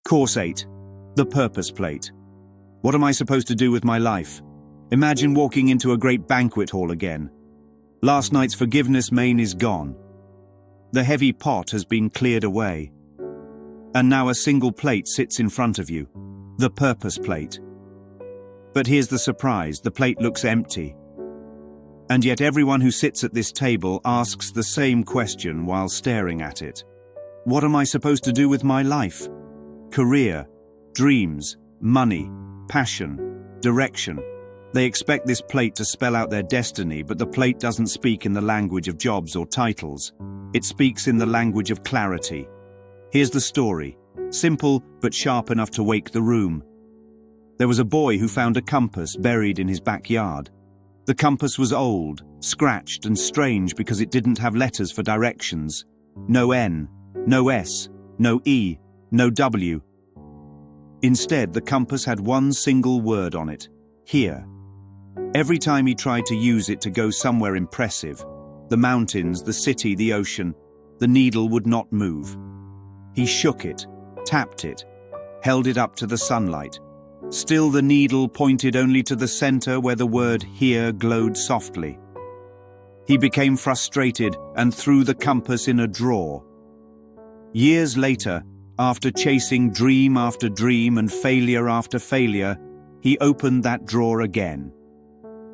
Course 8. The Purpose Plate. What am I supposed to do with my life? Imagine walking into a great banquet hall again. Last night's forgiveness main is gone. The heavy pot has been cleared away. And now a single plate sits in front of you. The Purpose Plate. But here's the surprise, the plate looks empty. And yet everyone who sits at this table asks the same question while staring at it. What am I supposed to do with my life? Career, dreams, money, passion, direction. They expect this plate to spell out their destiny, but the plate doesn't speak in the language of jobs or titles. It speaks in the language of clarity. Here's the story, simple but sharp enough to wake the room. There was a boy who found a compass buried in his backyard. The compass was old, scratched and strange because it didn't have letters for directions. No N, no S, no E, no W. Instead, the compass had one single word on it, here. Every time he tried to use it to go somewhere impressive, the mountains, the city, the ocean, the needle would not move. He shook it, tapped it, held it up to the sunlight. Still the needle pointed only to the center where the word here glowed softly. He became frustrated and threw the compass in a drawer. Years later, after chasing dream after dream and failure after failure, he opened that drawer again.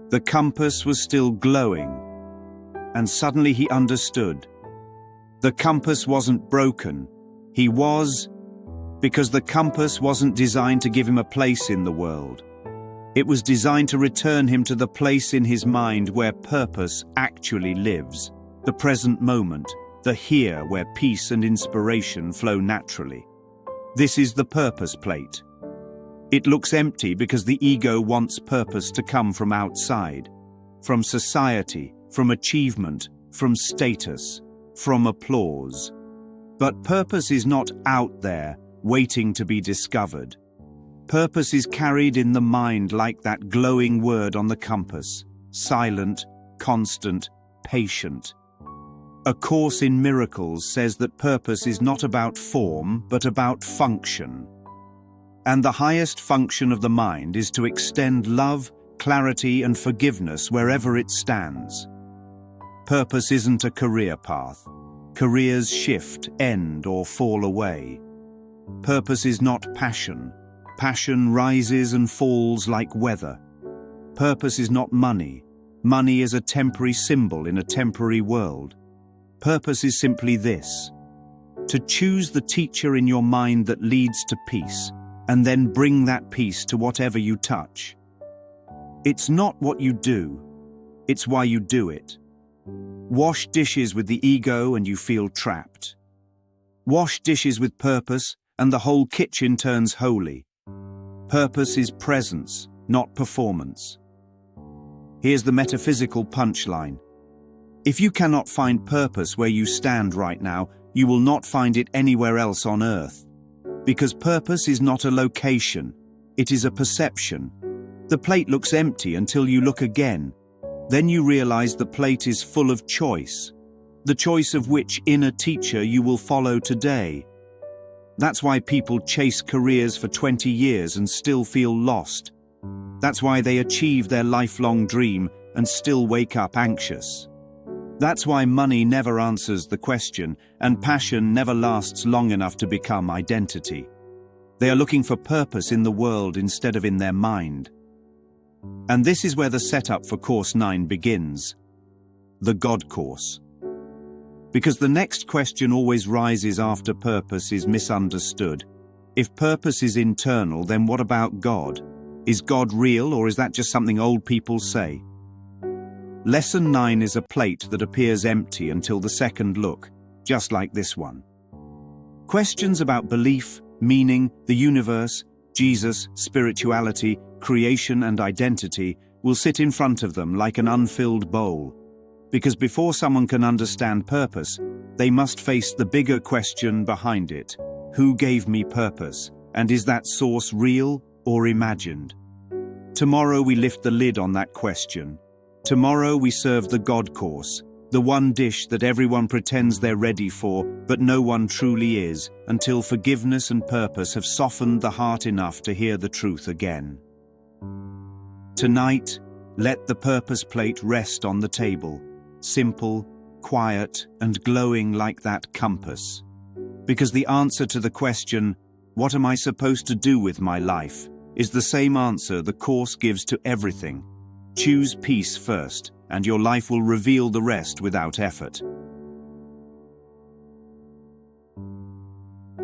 The compass was still glowing, and suddenly he understood. The compass wasn't broken. He was, because the compass wasn't designed to give him a place in the world. It was designed to return him to the place in his mind where purpose actually lives, the present moment, the here where peace and inspiration flow naturally. This is the Purpose Plate. It looks empty because the ego wants purpose to come from outside, from society, from achievement, from status, from applause. But purpose is not out there, waiting to be discovered. Purpose is carried in the mind like that glowing word on the compass, silent, constant, patient. A Course in Miracles says that purpose is not about form, but about function. And the highest function of the mind is to extend love, clarity, and forgiveness wherever it stands. Purpose isn't a career path. Careers shift, end, or fall away. Purpose is not passion. Passion rises and falls like weather. Purpose is not money. Money is a temporary symbol in a temporary world. Purpose is simply this: to choose the teacher in your mind that leads to peace, and then bring that peace to whatever you touch. It's not what you do, it's why you do it. Wash dishes with the ego and you feel trapped. Wash dishes with purpose and the whole kitchen turns holy. Purpose is presence, not performance. Here's the metaphysical punchline. If you cannot find purpose where you stand right now, you will not find it anywhere else on earth. Because purpose is not a location, it is a perception. The plate looks empty until you look again. Then you realize the plate is full of choice, the choice of which inner teacher you will follow today. That's why people chase careers for 20 years and still feel lost. That's why they achieve their lifelong dream and still wake up anxious. That's why money never answers the question, and passion never lasts long enough to become identity. They are looking for purpose in the world instead of in their mind. And this is where the setup for Course 9 begins. The God Course. Because the next question always rises after purpose is misunderstood. If purpose is internal, then what about God? Is God real, or is that just something old people say? Lesson 9 is a plate that appears empty until the second look, just like this one. Questions about belief, meaning, the universe, Jesus, spirituality, creation and identity will sit in front of them like an unfilled bowl. Because before someone can understand purpose, they must face the bigger question behind it. Who gave me purpose? And is that source real or imagined? Tomorrow we lift the lid on that question. Tomorrow we serve the God Course, The one dish that everyone pretends they're ready for, but no one truly is, until forgiveness and purpose have softened the heart enough to hear the truth again. Tonight, let the purpose plate rest on the table, simple, quiet, and glowing like that compass. Because the answer to the question, "What am I supposed to do with my life?" is the same answer the Course gives to everything. Choose peace first, and your life will reveal the rest without effort.